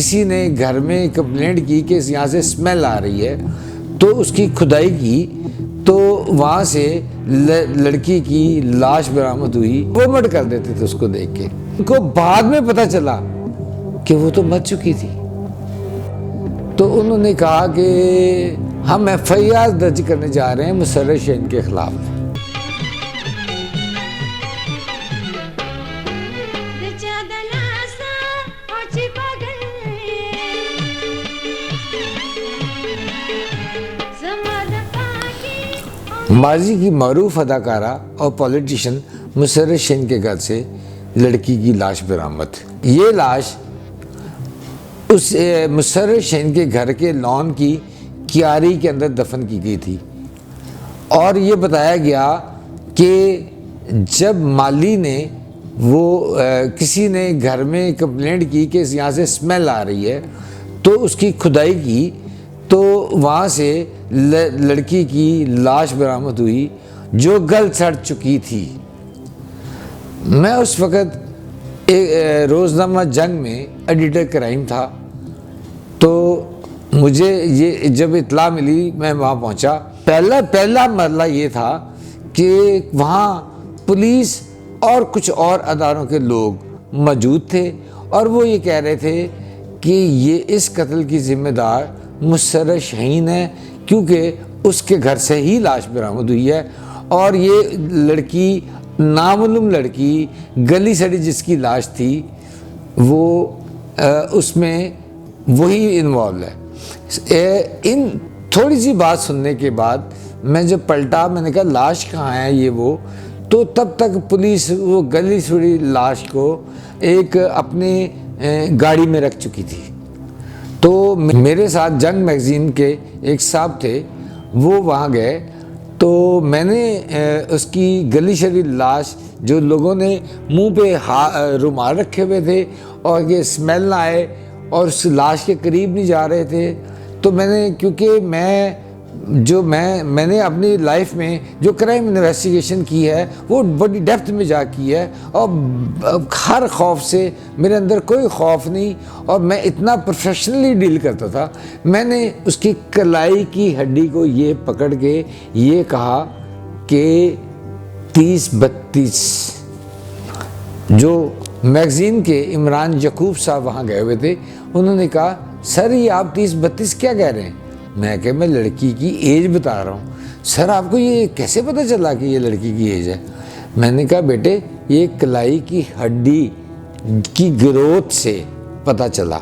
کسی نے گھر میں کمپلینٹ کی کہ یہاں سے اسمیل آ رہی ہے، تو اس کی کھدائی کی تو وہاں سے لڑکی کی لاش برآمد ہوئی۔ وومٹ کر دیتے تھے اس کو دیکھ کے۔ ان کو بعد میں پتہ چلا کہ وہ تو مر چکی تھی، تو انہوں نے کہا کہ ہم FIR درج کرنے جا رہے ہیں مسرر شین کے خلاف۔ ماضی کی معروف اداکارہ اور پولیٹیشین مسرر شین کے گھر سے لڑکی کی لاش برآمد۔ یہ لاش اس مسرر شین کے گھر کے لان کی کیاری کے اندر دفن کی گئی تھی، اور یہ بتایا گیا کہ جب مالی نے کسی نے گھر میں کمپلینٹ کی کہ یہاں سے اسمیل آ رہی ہے، تو اس کی کھدائی کی تو وہاں سے لڑکی کی لاش برآمد ہوئی جو گل سڑ چکی تھی۔ میں اس وقت روزنامہ جنگ میں ایڈیٹر کرائم تھا، تو مجھے یہ جب اطلاع ملی میں وہاں پہنچا۔ پہلا مرحلہ یہ تھا کہ وہاں پولیس اور کچھ اور اداروں کے لوگ موجود تھے، اور وہ یہ کہہ رہے تھے کہ یہ اس قتل کی ذمہ دار مسرر شین ہے، کیونکہ اس کے گھر سے ہی لاش برآمد ہوئی ہے، اور یہ لڑکی نامعلوم لڑکی گلی سڑی جس کی لاش تھی وہ اس میں وہی انوالو ہے۔ ان تھوڑی سی بات سننے کے بعد میں جب پلٹا، میں نے کہا لاش کہاں ہے یہ وہ، تو تب تک پولیس وہ گلی سڑی لاش کو ایک اپنے گاڑی میں رکھ چکی تھی۔ تو میرے ساتھ جنگ میگزین کے ایک صاحب تھے، وہ وہاں گئے، تو میں نے اس کی گلی شڑی لاش جو لوگوں نے منہ پہ رومال رکھے ہوئے تھے اور یہ اسمیل نہ آئے اور اس لاش کے قریب نہیں جا رہے تھے، تو میں نے کیونکہ میں نے اپنی لائف میں جو کرائم انویسٹیگیشن کی ہے وہ بڑی ڈیپتھ میں جا کی ہے، اور ہر خوف سے میرے اندر کوئی خوف نہیں، اور میں اتنا پروفیشنلی ڈیل کرتا تھا۔ میں نے اس کی کلائی کی ہڈی کو یہ پکڑ کے یہ کہا کہ 30-32 جو میگزین کے عمران یعقوب صاحب وہاں گئے ہوئے تھے، انہوں نے کہا سر یہ آپ 30-32 کیا کہہ رہے ہیں؟ میں کہ میں لڑکی کی ایج بتا رہا ہوں۔ سر آپ کو یہ کیسے پتہ چلا کہ یہ لڑکی کی ایج ہے؟ میں نے کہا بیٹے یہ کلائی کی ہڈی کی گروتھ سے پتہ چلا،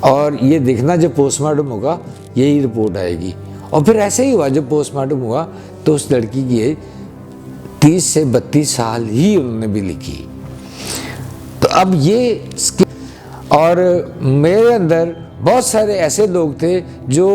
اور یہ دیکھنا جب پوسٹ مارٹم ہوگا یہی رپورٹ آئے گی۔ اور پھر ایسے ہی ہوا، جب پوسٹ مارٹم ہوا تو اس لڑکی کی ایج 30 سے 32 سال ہی انہوں نے بھی لکھی۔ تو اب یہ اور میرے اندر بہت سارے ایسے لوگ تھے جو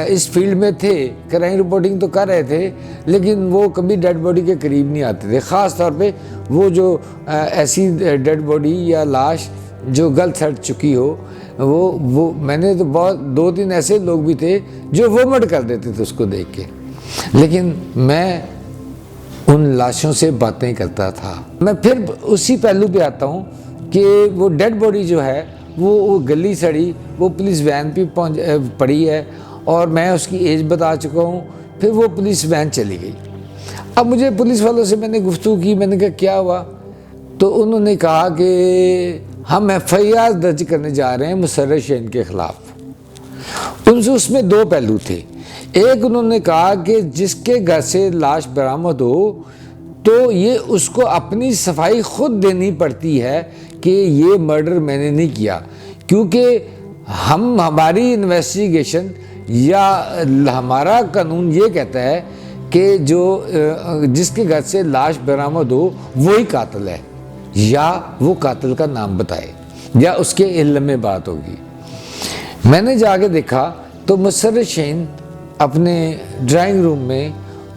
اس فیلڈ میں تھے، کرائم رپورٹنگ تو کر رہے تھے، لیکن وہ کبھی ڈیڈ باڈی کے قریب نہیں آتے تھے، خاص طور پہ وہ جو ایسی ڈیڈ باڈی یا لاش جو گل سڑ چکی ہو، وہ میں نے تو بہت 2-3 ایسے لوگ بھی تھے جو وومٹ کر دیتے تھے اس کو دیکھ کے، لیکن میں ان لاشوں سے باتیں کرتا تھا۔ میں پھر اسی پہلو پہ آتا ہوں کہ وہ ڈیڈ باڈی جو ہے وہ گلی سڑی، وہ پولیس وین پہ پڑی ہے، اور میں اس کی ایج بتا چکا ہوں، پھر وہ پولیس وین چلی گئی۔ اب مجھے پولیس والوں سے میں نے گفتگو کی، میں نے کہا کیا ہوا؟ تو انہوں نے کہا کہ ہم FIR درج کرنے جا رہے ہیں مسرر شین کے خلاف۔ اس میں 2 پہلو تھے۔ ایک انہوں نے کہا کہ جس کے گھر سے لاش برآمد ہو تو یہ اس کو اپنی صفائی خود دینی پڑتی ہے کہ یہ مرڈر میں نے نہیں کیا، کیونکہ ہماری انویسٹیگیشن یا ہمارا قانون یہ کہتا ہے کہ جس کے گھر سے لاش برآمد ہو وہی قاتل ہے، یا وہ قاتل کا نام بتائے یا اس کے علم میں بات ہوگی۔ میں نے جا کے دیکھا تو مسرر شین اپنے ڈرائنگ روم میں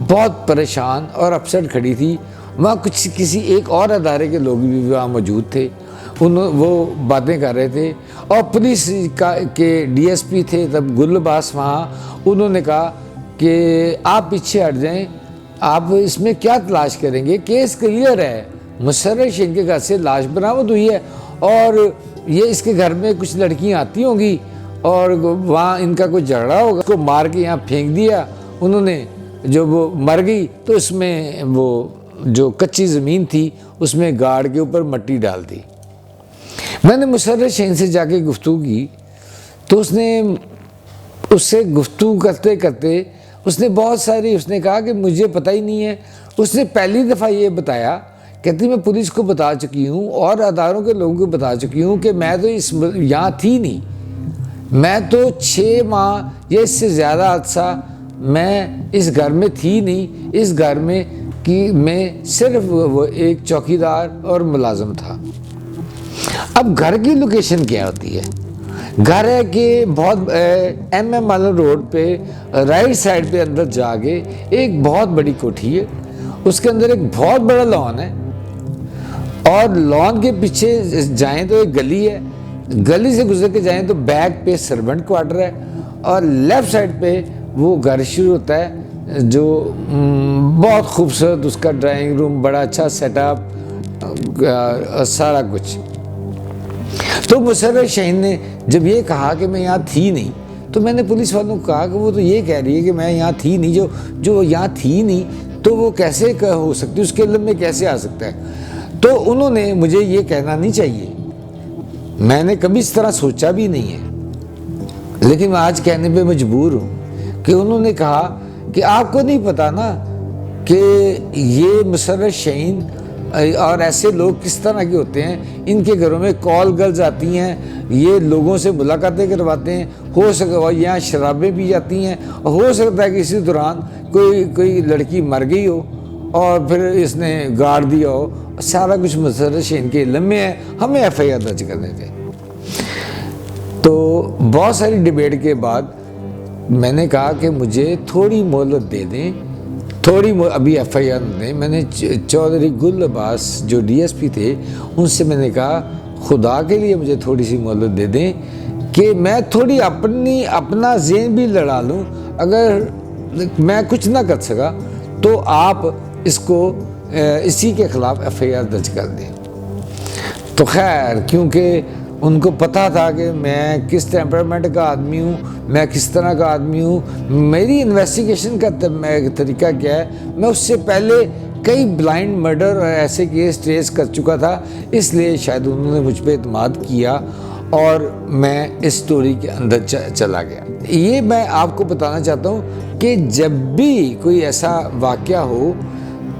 بہت پریشان اور اپسٹ کھڑی تھی۔ وہاں کسی ایک اور ادارے کے لوگ بھی وہاں موجود تھے، وہ باتیں کر رہے تھے، اور پولیس کے DSP تھے تب گل عباس وہاں، انہوں نے کہا کہ آپ پیچھے ہٹ جائیں، آپ اس میں کیا تلاش کریں گے، کیس کلیئر ہے، مسرر شین کے گھر سے لاش برآمد ہوئی ہے اور یہ اس کے گھر میں کچھ لڑکیاں آتی ہوں گی اور وہاں ان کا کوئی جھگڑا ہوگا, اس کو مار کے یہاں پھینک دیا انہوں نے, جو وہ مر گئی تو اس میں وہ جو کچی زمین تھی اس میں گاڑ کے اوپر مٹی ڈال دی. میں نے مسرت شہین سے جا کے گفتگو کی تو اس سے گفتگو کرتے کرتے اس نے بہت ساری, اس نے کہا کہ مجھے پتہ ہی نہیں ہے. اس نے پہلی دفعہ یہ بتایا, کہتی میں پولیس کو بتا چکی ہوں اور اداروں کے لوگوں کو بتا چکی ہوں کہ میں تو یہاں تھی نہیں, میں تو 6 ماہ یا اس سے زیادہ عرصہ میں اس گھر میں تھی نہیں. اس گھر میں میں صرف وہ ایک چوکیدار اور ملازم تھا. اب گھر کی لوکیشن کیا ہوتی ہے؟ گھر ہے کہ بہت ایم عالم روڈ پہ رائٹ سائڈ پہ اندر جا کے ایک بہت بڑی کوٹھی ہے, اس کے اندر ایک بہت بڑا لان ہے اور لان کے پیچھے جائیں تو ایک گلی ہے, گلی سے گزر کے جائیں تو بیک پہ سرونٹ کوارٹر ہے اور لیفٹ سائڈ پہ وہ گھر شروع ہوتا ہے جو بہت خوبصورت, اس کا ڈرائنگ روم بڑا اچھا سیٹ اپ, سارا کچھ. تو مسرت شہین نے جب یہ کہا کہ میں یہاں تھی نہیں تو میں نے پولیس والوں کو کہا کہ وہ تو یہ کہہ رہی ہے کہ میں یہاں تھی نہیں, جو یہاں تھی نہیں تو وہ کیسے ہو سکتی, اس کے علم میں کیسے آ سکتا ہے. تو انہوں نے مجھے یہ کہنا نہیں چاہیے, میں نے کبھی اس طرح سوچا بھی نہیں ہے, لیکن میں آج کہنے پہ مجبور ہوں کہ انہوں نے کہا کہ آپ کو نہیں پتا نا کہ یہ مسرت شہین اور ایسے لوگ کس طرح کے ہوتے ہیں, ان کے گھروں میں کال گرلز آتی ہیں, یہ لوگوں سے ملاقاتیں کرواتے ہیں, ہو سکتا ہے یہاں شرابیں پی جاتی ہیں, ہو سکتا ہے کہ اسی دوران کوئی لڑکی مر گئی ہو اور پھر اس نے گاڑ دیا ہو. سارا کچھ مسرت شہین کے علم میں ہے, ہمیں ایف آئی آر درج کرنے تھے. تو بہت ساری ڈبیٹ کے بعد میں نے کہا کہ مجھے تھوڑی مہلت دے دیں, ابھی ایف آئی آر دیں. میں نے چودھری گل عباس جو ڈی ایس پی تھے ان سے میں نے کہا خدا کے لیے مجھے تھوڑی سی مہلت دے دیں کہ میں تھوڑی اپنا ذہن بھی لڑا لوں, اگر میں کچھ نہ کر سکا تو آپ اس کو اسی کے خلاف ایف آئی آر درج کر دیں. تو خیر کیونکہ ان کو پتہ تھا کہ میں کس ٹیمپرامنٹ کا آدمی ہوں, میں کس طرح کا آدمی ہوں, میری انویسٹیگیشن کا طریقہ کیا ہے, میں اس سے پہلے کئی بلائنڈ مرڈر اور ایسے کیس ٹریس کر چکا تھا, اس لیے شاید انہوں نے مجھ پہ اعتماد کیا اور میں اس سٹوری کے اندر چلا گیا. یہ میں آپ کو بتانا چاہتا ہوں کہ جب بھی کوئی ایسا واقعہ ہو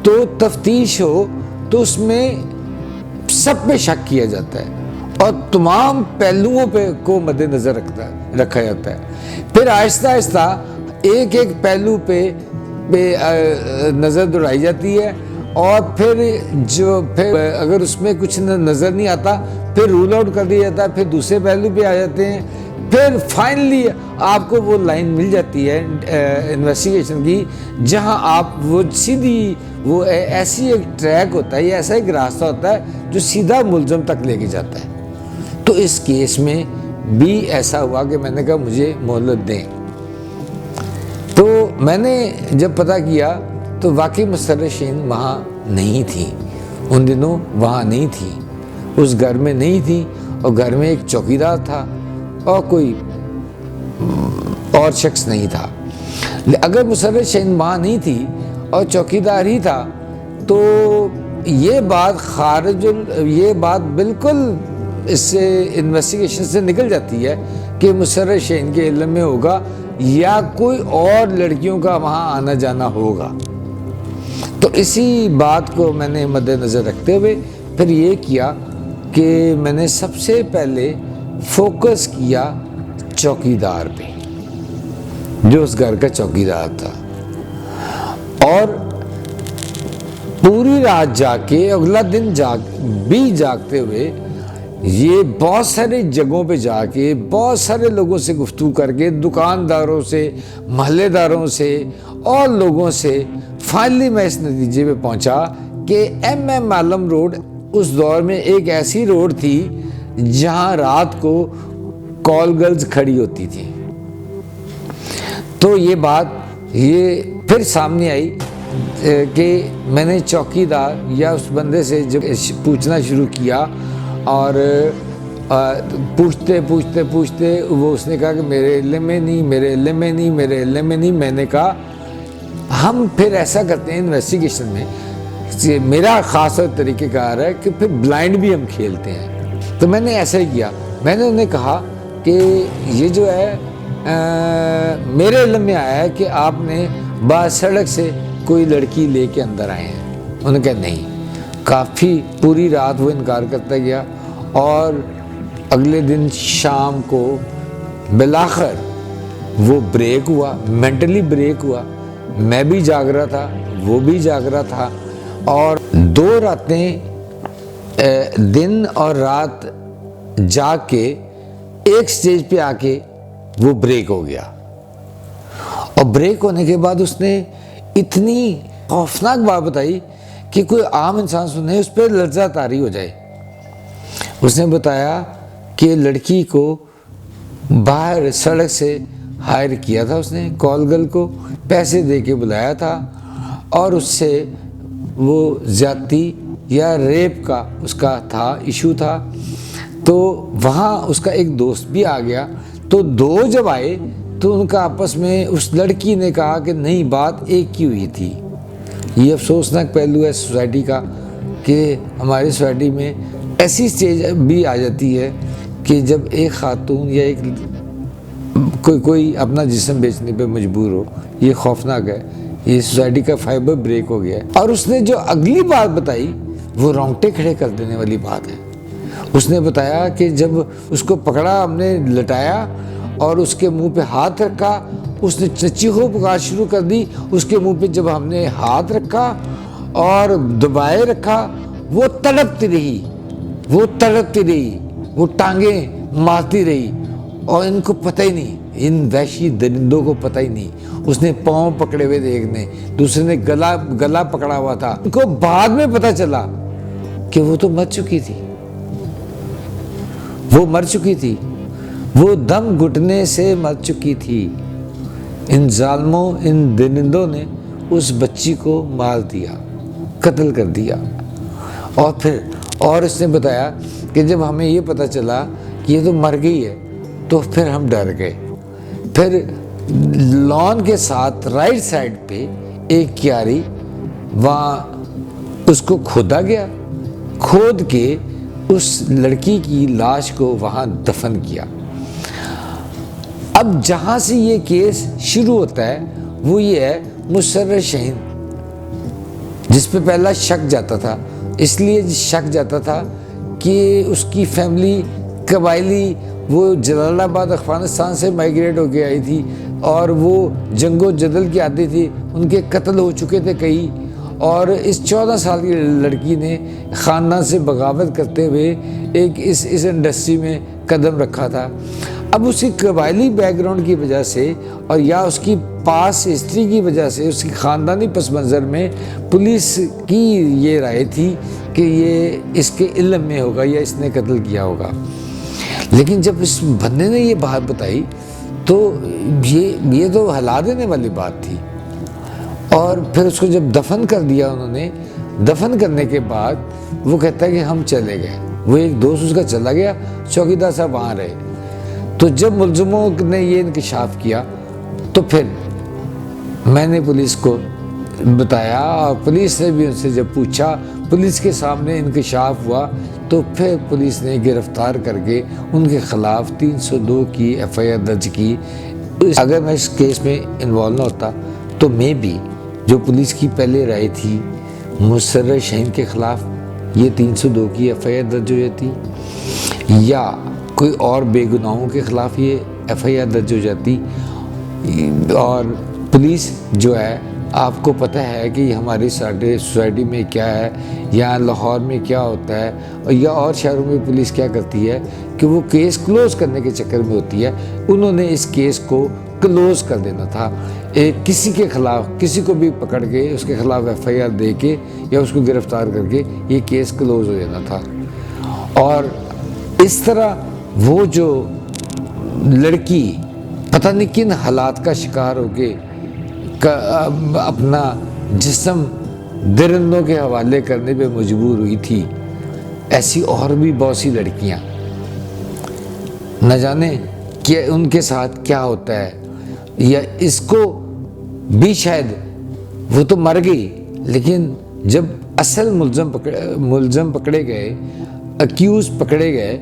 تو تفتیش ہو تو اس میں سب پہ شک کیا جاتا ہے اور تمام پہلوؤں پہ کو مد نظر رکھا جاتا ہے. پھر آہستہ آہستہ ایک پہلو پہ نظر دوڑائی جاتی ہے اور پھر اگر اس میں کچھ نظر نہیں آتا پھر رول آؤٹ کر دیا جاتا ہے, پھر دوسرے پہلو پہ آ جاتے ہیں, پھر فائنلی آپ کو وہ لائن مل جاتی ہے انویسٹیگیشن کی جہاں آپ وہ سیدھی وہ ایسی ایک ٹریک ہوتا ہے یا ایسا ایک راستہ ہوتا ہے جو سیدھا ملزم تک لے کے جاتا ہے. تو اس کیس میں بھی ایسا ہوا کہ میں نے کہا مجھے مہلت دیں. تو میں نے جب پتہ کیا تو واقعی مسرت شہین وہاں نہیں تھی, ان دنوں وہاں نہیں تھی, اس گھر میں نہیں تھی, اور گھر میں ایک چوکیدار تھا اور کوئی اور شخص نہیں تھا. اگر مسرت شہین وہاں نہیں تھی اور چوکیدار ہی تھا تو یہ بات بالکل اس سے انویسٹیگیشن سے نکل جاتی ہے کہ مسرت شہین کے علم میں ہوگا یا کوئی اور لڑکیوں کا وہاں آنا جانا ہوگا. تو اسی بات کو میں نے مد نظر رکھتے ہوئے پھر یہ کیا کہ میں نے سب سے پہلے فوکس کیا چوکیدار پہ, جو اس گھر کا چوکیدار تھا, اور پوری رات جاگ کے اگلا دن جاگتے ہوئے یہ بہت سارے جگہوں پہ جا کے بہت سارے لوگوں سے گفتگو کر کے, دکانداروں سے, محلے داروں سے اور لوگوں سے فائنلی میں اس نتیجے پہ پہنچا کہ ایم عالم روڈ اس دور میں ایک ایسی روڈ تھی جہاں رات کو کال گرلز کھڑی ہوتی تھی. تو یہ بات یہ پھر سامنے آئی کہ میں نے چوکیدار یا اس بندے سے جب پوچھنا شروع کیا اور پوچھتے وہ اس نے کہا کہ میرے علم میں نہیں. میں نے کہا ہم پھر ایسا کرتے ہیں انویسٹیگیشن میں، میرا خاص طریقہ کار ہے کہ پھر بلائنڈ بھی ہم کھیلتے ہیں. تو میں نے ایسا ہی کیا. میں نے انہیں کہا کہ یہ جو ہے میرے علم میں آیا ہے کہ آپ نے بعض سڑک سے کوئی لڑکی لے کے اندر آئے ہیں. انہوں نے کہا نہیں. کافی پوری رات وہ انکار کرتا گیا، اور اگلے دن شام کو بالآخر وہ بریک ہوا، مینٹلی بریک ہوا. میں بھی جاگ رہا تھا، وہ بھی جاگ رہا تھا، اور 2 راتیں دن اور رات جاگ کے ایک سٹیج پہ آ کے وہ بریک ہو گیا. اور بریک ہونے کے بعد اس نے اتنی خوفناک بات بتائی کہ کوئی عام انسان سنے اس پہ لرزہ طاری ہو جائے. اس نے بتایا کہ لڑکی کو باہر سڑک سے ہائر کیا تھا، اس نے کال گرل کو پیسے دے کے بلایا تھا، اور اس سے وہ زیادتی یا ریپ کا اس کا تھا ایشو تھا. تو وہاں اس کا ایک دوست بھی آ گیا. تو 2 جب آئے تو ان کا آپس میں اس لڑکی نے کہا کہ نہیں، بات ایک کی ہوئی تھی. یہ افسوسناک پہلو ہے سوسائٹی کا کہ ہماری سوسائٹی میں ایسی سٹیج بھی آ جاتی ہے کہ جب ایک خاتون یا ایک کوئی اپنا جسم بیچنے پہ مجبور ہو. یہ خوفناک ہے. یہ سوسائٹی کا فائبر بریک ہو گیا ہے. اور اس نے جو اگلی بات بتائی وہ رونگٹے کھڑے کر دینے والی بات ہے. اس نے بتایا کہ جب اس کو پکڑا، ہم نے لٹایا اور اس کے منہ پہ ہاتھ رکھا، اس نے چیخو پکار شروع کر دی. اس کے منہ پہ جب ہم نے ہاتھ رکھا اور دبائے رکھا، وہ تڑپتی رہی، وہ ٹانگیں مارتی رہی. اور ان کو پتہ ہی نہیں، ان وحشی درندوں کو پتہ ہی نہیں. اس نے پاؤں پکڑے ہوئے تھے، ایک نے، دوسرے نے گلا پکڑا ہوا تھا. ان کو بعد میں پتہ چلا کہ وہ تو مر چکی تھی، وہ دم گھٹنے سے مر چکی تھی. ان ظالموں، ان درندوں نے اس بچی کو مار دیا، قتل کر دیا. اور اس نے بتایا کہ جب ہمیں یہ پتہ چلا کہ یہ تو مر گئی ہے تو پھر ہم ڈر گئے. پھر لان کے ساتھ رائٹ سائڈ پہ ایک کیاری، وہاں اس کو کھودا گیا، کھود کے اس لڑکی کی لاش کو وہاں دفن کیا. اب جہاں سے یہ کیس شروع ہوتا ہے وہ یہ ہے مسرت شہین، جس پہ پہلا شک جاتا تھا. اس لیے شک جاتا تھا کہ اس کی فیملی قبائلی، وہ جلال آباد افغانستان سے مائیگریٹ ہو کے آئی تھی، اور وہ جنگ و جدل کی عادی تھی. ان کے قتل ہو چکے تھے کئی، اور اس 14 سال کی لڑکی نے خاندان سے بغاوت کرتے ہوئے ایک اس انڈسٹری میں قدم رکھا تھا. اب اس کی قبائلی بیک گراؤنڈ کی وجہ سے، اور یا اس کی پاس ہسٹری کی وجہ سے، اس کی خاندانی پس منظر میں پولیس کی یہ رائے تھی کہ یہ اس کے علم میں ہوگا یا اس نے قتل کیا ہوگا. لیکن جب اس بندے نے یہ بات بتائی تو یہ تو ہلا دینے والی بات تھی. اور پھر اس کو جب دفن کر دیا انہوں نے، دفن کرنے کے بعد وہ کہتا ہے کہ ہم چلے گئے. وہ ایک دوست اس کا چلا گیا، چوکیدار صاحب وہاں رہے. تو جب ملزموں نے یہ انکشاف کیا تو پھر میں نے پولیس کو بتایا، اور پولیس نے بھی ان سے جب پوچھا، پولیس کے سامنے انکشاف ہوا، تو پھر پولیس نے گرفتار کر کے ان کے خلاف 302 کی ایف آئی آر درج کی. اگر میں اس کیس میں انوالو نہ ہوتا تو میں بھی جو پولیس کی پہلے رائے تھی مسرت شہین کے خلاف، یہ 302 کی ایف آئی آر درج ہو جاتی، یا کوئی اور بے گناہوں کے خلاف یہ ایف آئی آر درج ہو جاتی. اور پولیس جو ہے، آپ کو پتہ ہے کہ یہ ہماری سوسائٹی میں کیا ہے، یا لاہور میں کیا ہوتا ہے، یا اور شہروں میں پولیس کیا کرتی ہے کہ وہ کیس کلوز کرنے کے چکر میں ہوتی ہے. انہوں نے اس کیس کو کلوز کر دینا تھا. کسی کے خلاف، کسی کو بھی پکڑ کے اس کے خلاف ایف آئی آر دے کے یا اس کو گرفتار کر کے یہ کیس کلوز ہو جانا تھا. اور اس طرح وہ جو لڑکی پتہ نہیں کن حالات کا شکار ہو کے اپنا جسم درندوں کے حوالے کرنے پہ مجبور ہوئی تھی. ایسی اور بھی بہت سی لڑکیاں، نہ جانے کہ ان کے ساتھ کیا ہوتا ہے، یا اس کو بھی شاید، وہ تو مر گئی لیکن جب اصل ملزم پکڑے گئے، اکیوز پکڑے گئے،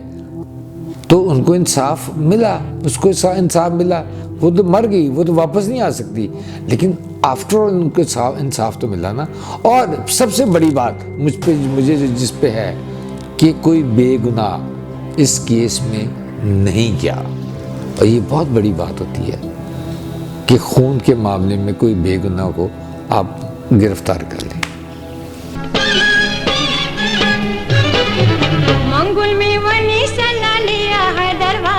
تو ان کو انصاف ملا، اس کو انصاف ملا، وہ تو مر گئی، وہ تو واپس نہیں آ سکتی، لیکن آفٹر آل ان کو انصاف تو ملا نا۔ اور سب سے بڑی بات مجھے جس پہ ہے کہ کوئی بے گناہ اس کیس میں نہیں کیا، اور یہ بہت بڑی بات ہوتی ہے کہ خون کے معاملے میں کوئی بے گناہ کو آپ گرفتار کر لیں۔